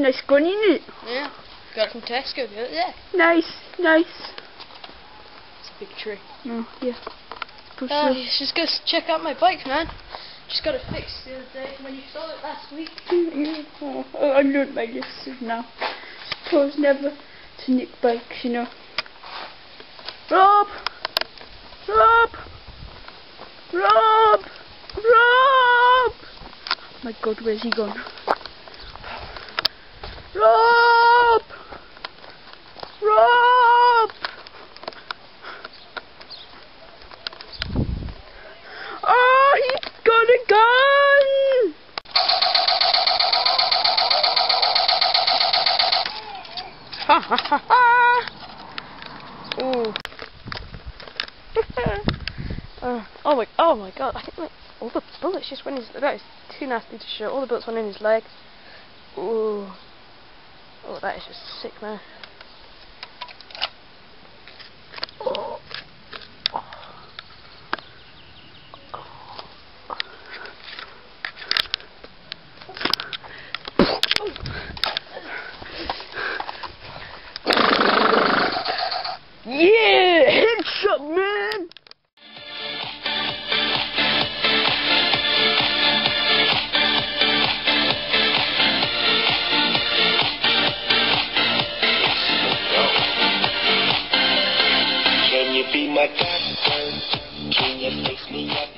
a nice gun, isn't it? Yeah. Got it from Tesco, yeah. Nice, nice. It's a big tree. Oh, yeah. Just go check out my bike, man. Just got it fixed the other day when you saw it last week. Oh, I learned my lesson now. Suppose never to nick bikes, you know. Rob! Rob! Rob! Rob! My God, where's he gone? Rob! Rob! Oh, he's got a gun! Ha ha ha ha! Ooh. Oh my God! I think like, all the bullets just went in his. That is too nasty to show. All the bullets went in his leg. Ooh. Oh, that is just sick, man. Oh. Yeah! Headshot, man! Can you be my doctor? Can you fix me up?